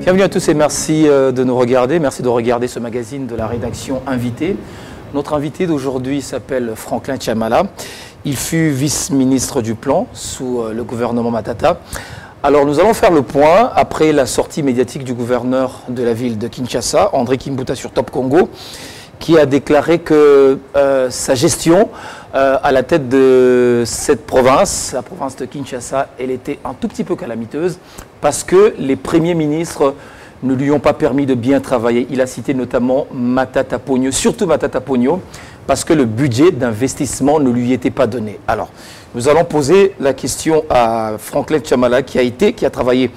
Bienvenue à tous et merci de nous regarder. Merci de regarder ce magazine de la rédaction Invité. Notre invité d'aujourd'hui s'appelle Franklin Tchamala. Il fut vice-ministre du Plan sous le gouvernement Matata. Alors nous allons faire le point après la sortie médiatique du gouverneur de la ville de Kinshasa, André Kimbuta sur Top Congo, qui a déclaré que sa gestion à la tête de cette province, la province de Kinshasa, elle était un tout petit peu calamiteuse parce que les premiers ministres ne lui ont pas permis de bien travailler. Il a cité notamment Matata Ponyo, surtout Matata Ponyo, parce que le budget d'investissement ne lui était pas donné. Alors, nous allons poser la question à Franklin Tchamala qui a travaillé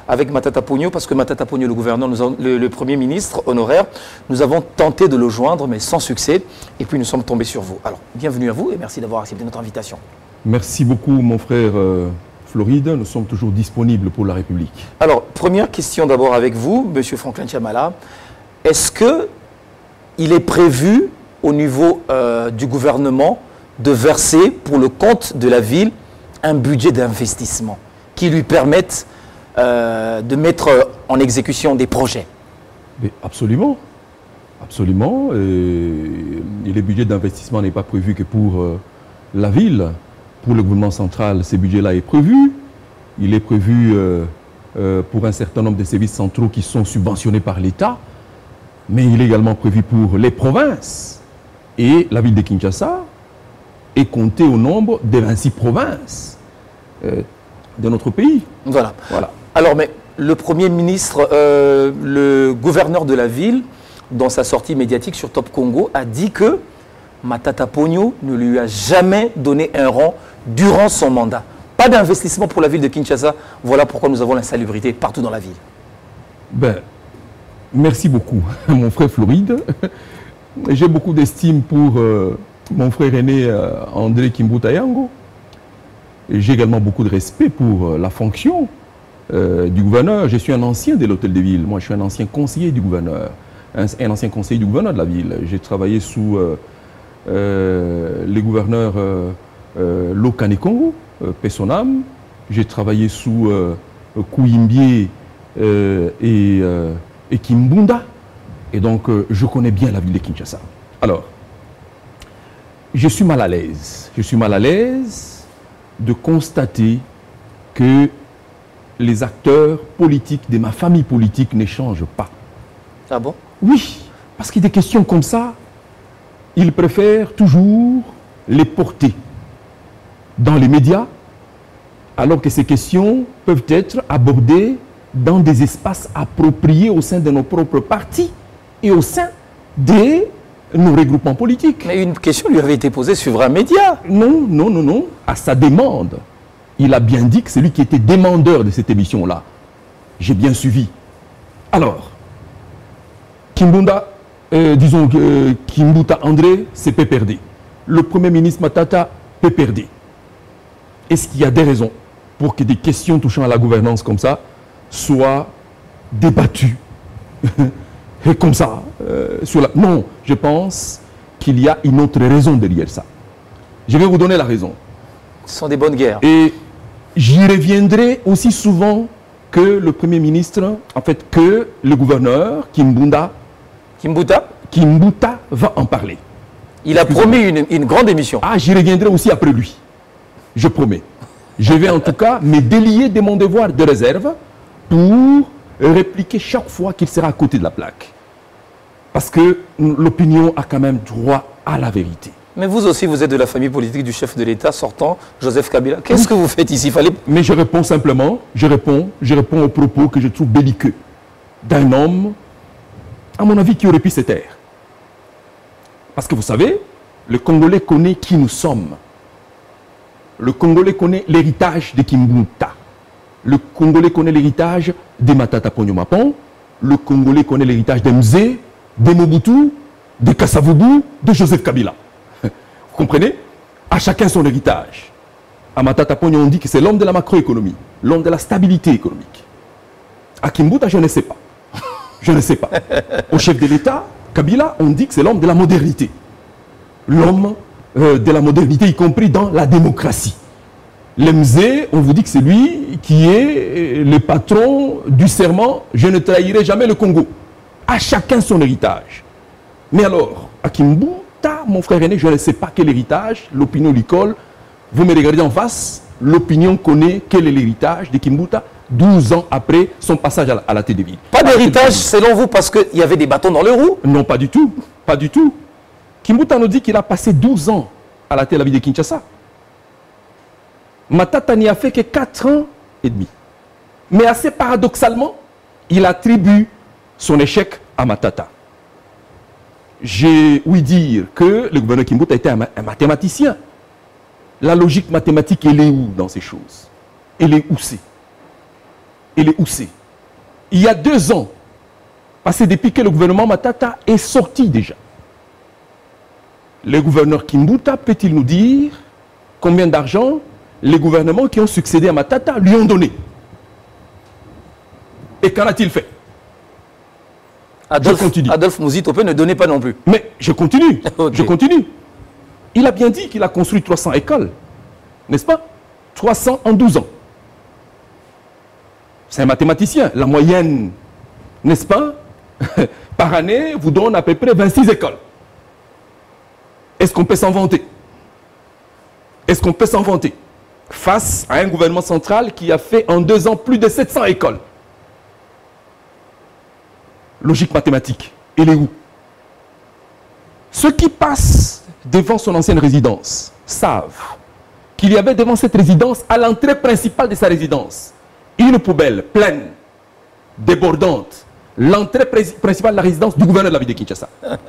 avec Matata Ponyo, parce que Matata Ponyo, le gouverneur, le premier ministre honoraire, nous avons tenté de le joindre, mais sans succès. Et puis nous sommes tombés sur vous. Alors, bienvenue à vous et merci d'avoir accepté notre invitation. Merci beaucoup, mon frère Floride. Nous sommes toujours disponibles pour la République. Alors, première question d'abord avec vous, monsieur Franklin Tchamala. Est-ce qu'il est prévu au niveau du gouvernement de verser pour le compte de la ville un budget d'investissement qui lui permette de mettre en exécution des projets? Mais absolument. Absolument. Et le budget d'investissement n'est pas prévu que pour la ville. Pour le gouvernement central, ce budget-là est prévu. Il est prévu pour un certain nombre de services centraux qui sont subventionnés par l'État. Mais il est également prévu pour les provinces. Et la ville de Kinshasa est comptée au nombre des 26 provinces de notre pays. Voilà. Alors, mais le Premier ministre, le gouverneur de la ville, dans sa sortie médiatique sur Top Congo, a dit que Matata Ponyo ne lui a jamais donné un rang durant son mandat. Pas d'investissement pour la ville de Kinshasa. Voilà pourquoi nous avons l'insalubrité partout dans la ville. Ben, merci beaucoup, mon frère Floride. J'ai beaucoup d'estime pour mon frère aîné André Kimbuta Yango. J'ai également beaucoup de respect pour la fonction du gouverneur. Je suis un ancien de l'hôtel de ville. Moi, je suis un ancien conseiller du gouverneur. Un ancien conseiller du gouverneur de la ville. J'ai travaillé sous les gouverneurs Lokane Congo, Pessonam. J'ai travaillé sous Kouimbie et Kimbunda. Et donc, je connais bien la ville de Kinshasa. Alors, je suis mal à l'aise. Je suis mal à l'aise de constater que les acteurs politiques de ma famille politique n'échangent pas. Ah bon? Oui, parce qu'il y a des questions comme ça, ils préfèrent toujours les porter dans les médias, alors que ces questions peuvent être abordées dans des espaces appropriés au sein de nos propres partis et au sein de nos regroupements politiques. Mais une question lui avait été posée sur un média. Non, non, non, non. À sa demande. Il a bien dit que c'est lui qui était demandeur de cette émission-là. J'ai bien suivi. Alors, Kimbuta André, c'est PPRD. Le Premier ministre Matata, PPRD. Est-ce qu'il y a des raisons pour que des questions touchant à la gouvernance comme ça soient débattues et comme ça Non, je pense qu'il y a une autre raison derrière ça. Je vais vous donner la raison. Ce sont des bonnes guerres. Et j'y reviendrai aussi souvent que le Premier ministre, en fait, que le gouverneur, Kimbuta va en parler. Il a promis une grande émission. Ah, j'y reviendrai aussi après lui. Je promets. Je vais en tout cas me délier de mon devoir de réserve pour répliquer chaque fois qu'il sera à côté de la plaque. Parce que l'opinion a quand même droit à la vérité. Mais vous aussi, vous êtes de la famille politique du chef de l'État sortant, Joseph Kabila. Qu'est-ce que vous faites ici? Mais je réponds simplement, je réponds aux propos que je trouve belliqueux d'un homme, à mon avis, qui aurait pu se taire. Parce que vous savez, le Congolais connaît qui nous sommes. Le Congolais connaît l'héritage de Kimbuta. Le Congolais connaît l'héritage de Matata Ponyo Mapon. Le Congolais connaît l'héritage de Mzé, de Mobutu, de Kasavubu, de Joseph Kabila. Vous comprenez? À chacun son héritage. À Matata Ponyo, on dit que c'est l'homme de la macroéconomie, l'homme de la stabilité économique. À Kimbuta, je ne sais pas. Je ne sais pas. Au chef de l'État, Kabila, on dit que c'est l'homme de la modernité. L'homme de la modernité, y compris dans la démocratie. L'Emzé, on vous dit que c'est lui qui est le patron du serment « Je ne trahirai jamais le Congo ». À chacun son héritage. Mais alors, à Kimbuta, mon frère aîné, je ne sais pas quel héritage, l'opinion lui colle. Vous me regardez en face, l'opinion connaît quel est l'héritage de Kimbuta 12 ans après son passage à la tête de ville. Pas d'héritage selon vous parce qu'il y avait des bâtons dans le roue? Non, pas du tout. Pas du tout. Kimbuta nous dit qu'il a passé 12 ans à la tête de la ville de Kinshasa. Matata n'y a fait que 4 ans et demi. Mais assez paradoxalement, il attribue son échec à Matata. J'ai ouï dire que le gouverneur Kimbuta était un mathématicien. La logique mathématique, elle est où dans ces choses? Elle est où c'est? Elle est où c'est? Il y a 2 ans, passé depuis que le gouvernement Matata est sorti déjà. Le gouverneur Kimbuta peut-il nous dire combien d'argent les gouvernements qui ont succédé à Matata lui ont donné? Et qu'en a-t-il fait? Adolphe Mouzito-Topé ne donnait pas non plus. Mais je continue, Okay. Je continue. Il a bien dit qu'il a construit 300 écoles, n'est-ce pas? 300 en 12 ans. C'est un mathématicien. La moyenne, n'est-ce pas, par année, vous donne à peu près 26 écoles. Est-ce qu'on peut s'en vanter? Est-ce qu'on peut s'en vanter face à un gouvernement central qui a fait en 2 ans plus de 700 écoles? Logique mathématique, elle est où? Ceux qui passent devant son ancienne résidence savent qu'il y avait devant cette résidence, à l'entrée principale de sa résidence, une poubelle pleine, débordante. L'entrée principale de la résidence du gouverneur de la ville de Kinshasa.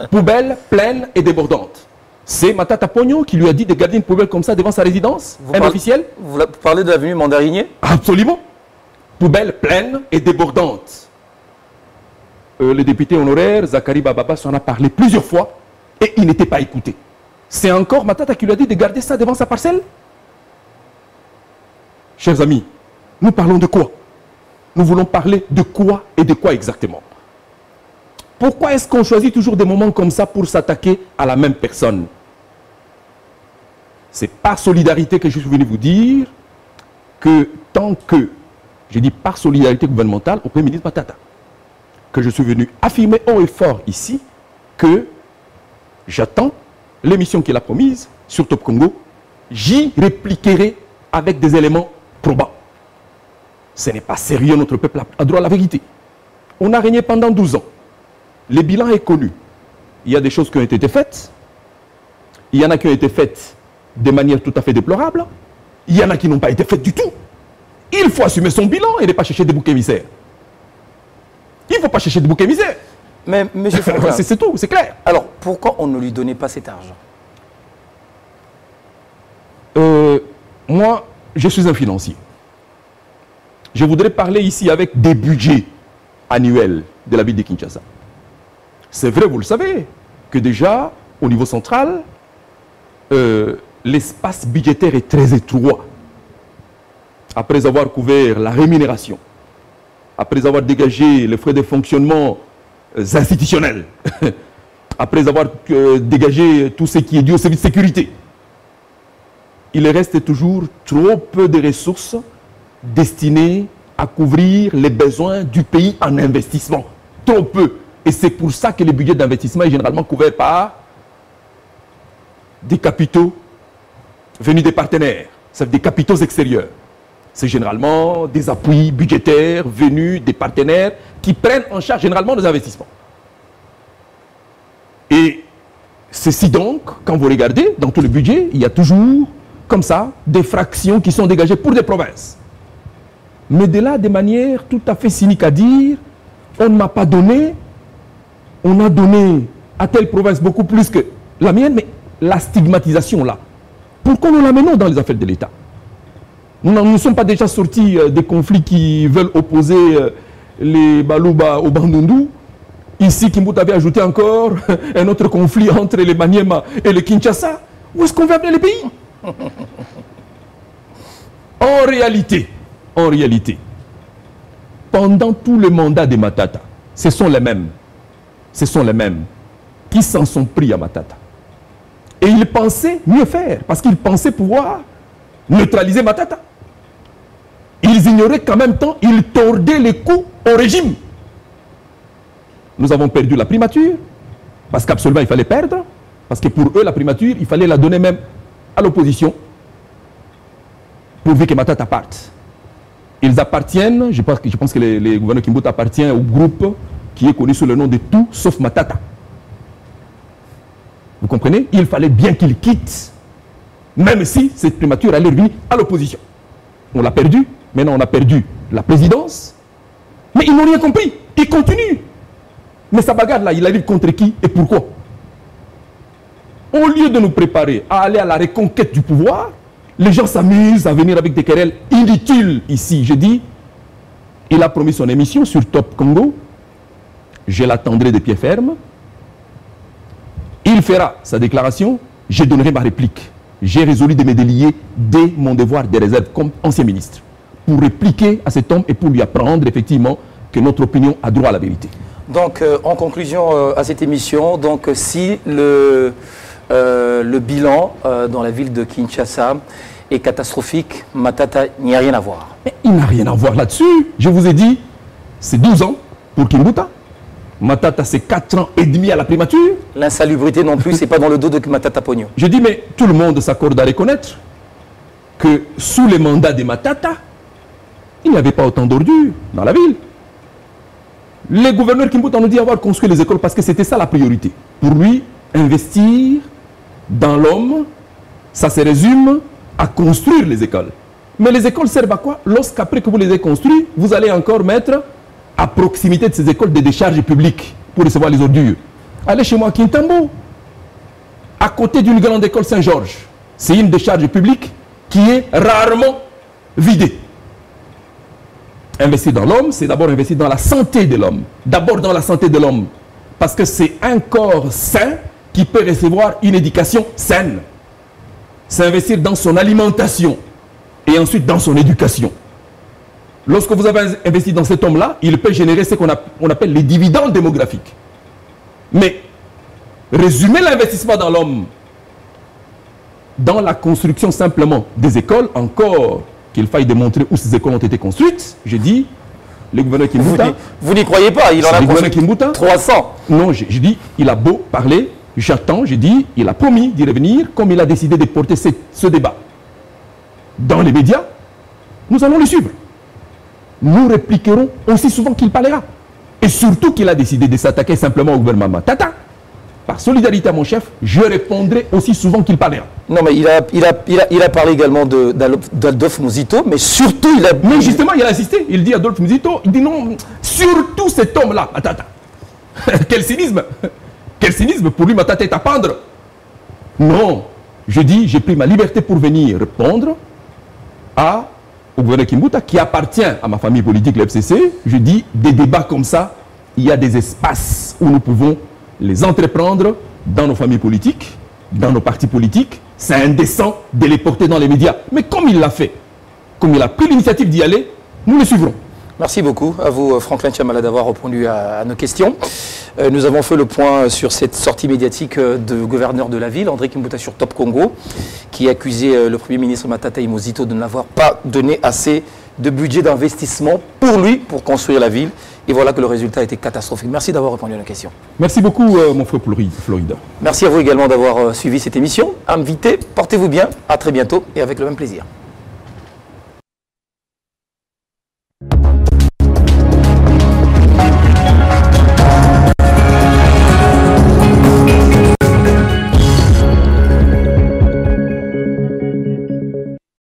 Poubelle pleine et débordante. C'est Matata Pogno qui lui a dit de garder une poubelle comme ça devant sa résidence, officiel. Vous parlez de l'avenue Mandarinier? Absolument. Poubelle pleine et débordante. Le député honoraire, Zachary Bababa, s'en a parlé plusieurs fois et il n'était pas écouté. C'est encore Matata qui lui a dit de garder ça devant sa parcelle? Chers amis, nous parlons de quoi? Nous voulons parler de quoi et de quoi exactement? Pourquoi est-ce qu'on choisit toujours des moments comme ça pour s'attaquer à la même personne? C'est par solidarité que je suis venu vous dire que tant que, j'ai dit par solidarité gouvernementale au Premier ministre Matata, que je suis venu affirmer haut et fort ici que j'attends l'émission qu'il a promise sur Top Congo, j'y répliquerai avec des éléments probants. Ce n'est pas sérieux, notre peuple a droit à la vérité. On a régné pendant 12 ans. Le bilan est connu. Il y a des choses qui ont été faites. Il y en a qui ont été faites de manière tout à fait déplorable. Il y en a qui n'ont pas été faites du tout. Il faut assumer son bilan et ne pas chercher des boucs émissaires. Il ne faut pas chercher des boucs émissaires. Mais monsieur Franklin, c'est tout, c'est clair. Alors, pourquoi on ne lui donnait pas cet argent? Moi, je suis un financier. Je voudrais parler ici avec des budgets annuels de la ville de Kinshasa. C'est vrai, vous le savez, que déjà, au niveau central, l'espace budgétaire est très étroit. Après avoir couvert la rémunération, après avoir dégagé les frais de fonctionnement institutionnels, après avoir dégagé tout ce qui est dû au service de sécurité, il reste toujours trop peu de ressources destinées à couvrir les besoins du pays en investissement. Trop peu. Et c'est pour ça que le budget d'investissement est généralement couvert par des capitaux venus des partenaires, c'est-à-dire des capitaux extérieurs. C'est généralement des appuis budgétaires venus des partenaires qui prennent en charge généralement les investissements. Et ceci donc, quand vous regardez, dans tout le budget, il y a toujours, comme ça, des fractions qui sont dégagées pour des provinces. Mais de là, de manière tout à fait cynique à dire, on ne m'a pas donné, on a donné à telle province beaucoup plus que la mienne, mais la stigmatisation là, pourquoi nous l'amenons dans les affaires de l'État? Nous ne sommes pas déjà sortis des conflits qui veulent opposer les Balouba au Bandundu. Ici, Kimbuta avait ajouté encore un autre conflit entre les Maniema et les Kinshasa. Où est-ce qu'on veut amener les pays? En réalité, pendant tout le mandat de Matata, ce sont les mêmes qui s'en sont pris à Matata. Et ils pensaient mieux faire, parce qu'ils pensaient pouvoir neutraliser Matata. Ils ignoraient qu'en même temps, ils tordaient les coups au régime. Nous avons perdu la primature, parce qu'absolument il fallait perdre, parce que pour eux, la primature, il fallait la donner même à l'opposition, pourvu que Matata parte. Ils appartiennent, je pense que les gouverneurs Kimbuta appartiennent au groupe qui est connu sous le nom de tout sauf Matata. Vous comprenez? Il fallait bien qu'il quitte, même si cette primature allait revenir à l'opposition. On l'a perdu, maintenant on a perdu la présidence, mais ils n'ont rien compris, ils continuent. Mais sa bagarre là, il arrive contre qui et pourquoi? Au lieu de nous préparer à aller à la reconquête du pouvoir, les gens s'amusent à venir avec des querelles inutiles ici. Je dis, il a promis son émission sur Top Congo. Je l'attendrai de pied ferme. Il fera sa déclaration. Je donnerai ma réplique. J'ai résolu de me délier dès mon devoir de réserve comme ancien ministre pour répliquer à cet homme et pour lui apprendre effectivement que notre opinion a droit à la vérité. Donc, en conclusion à cette émission, donc, si le bilan dans la ville de Kinshasa est catastrophique, Matata n'y a rien à voir. Mais il n'a rien à voir là-dessus. Je vous ai dit, c'est 12 ans pour Kimbuta. Matata, c'est 4 ans et demi à la primature. L'insalubrité non plus, c'est pas dans le dos de Matata Pogno. Je dis, mais tout le monde s'accorde à reconnaître que sous les mandats de Matata, il n'y avait pas autant d'ordures dans la ville. Les gouverneurs Kimbuta nous dit avoir construit les écoles parce que c'était ça la priorité. Pour lui, investir dans l'homme, ça se résume à construire les écoles. Mais les écoles servent à quoi? Lorsqu'après que vous les avez construites, vous allez encore mettre à proximité de ces écoles des décharges publiques pour recevoir les ordures. Allez chez moi à Kintambo, à côté d'une grande école Saint-Georges. C'est une décharge publique qui est rarement vidée. Investir dans l'homme, c'est d'abord investir dans la santé de l'homme. D'abord dans la santé de l'homme. Parce que c'est un corps sain qui peut recevoir une éducation saine. C'est investir dans son alimentation et ensuite dans son éducation. Lorsque vous avez investi dans cet homme-là, il peut générer ce qu'on appelle les dividendes démographiques. Mais résumer l'investissement dans l'homme, dans la construction simplement des écoles, encore qu'il faille démontrer où ces écoles ont été construites, je dis, le gouverneur Kimbuta... Vous n'y croyez pas, il en a construit 300. Non, je dis, il a beau parler, j'attends, je dis, il a promis d'y revenir, comme il a décidé de porter ce débat. Dans les médias, nous allons le suivre. Nous répliquerons aussi souvent qu'il parlera. Et surtout qu'il a décidé de s'attaquer simplement au gouvernement Matata. Par solidarité à mon chef, je répondrai aussi souvent qu'il parlera. Non, mais il a parlé également d'Adolphe Muzito, mais surtout il a... Mais justement, il a insisté. Il dit Adolphe Muzito, il dit non, surtout cet homme-là, Matata. Quel cynisme! Quel cynisme! Pour lui, Matata est à pendre. Non, je dis, j'ai pris ma liberté pour venir répondre au gouverneur Kimbuta, qui appartient à ma famille politique, le FCC. Je dis, des débats comme ça, il y a des espaces où nous pouvons les entreprendre dans nos familles politiques, dans nos partis politiques. C'est indécent de les porter dans les médias. Mais comme il l'a fait, comme il a pris l'initiative d'y aller, nous le suivrons. Merci beaucoup à vous, Franklin Tchamala, d'avoir répondu à nos questions. Nous avons fait le point sur cette sortie médiatique du gouverneur de la ville, André Kimbuta, sur Top Congo, qui accusait le Premier ministre Matata Muzito de n'avoir pas donné assez de budget d'investissement pour lui, pour construire la ville. Et voilà que le résultat était catastrophique. Merci d'avoir répondu à nos questions. Merci beaucoup, mon frère Florida. Merci à vous également d'avoir suivi cette émission. Invité, portez-vous bien. À très bientôt et avec le même plaisir.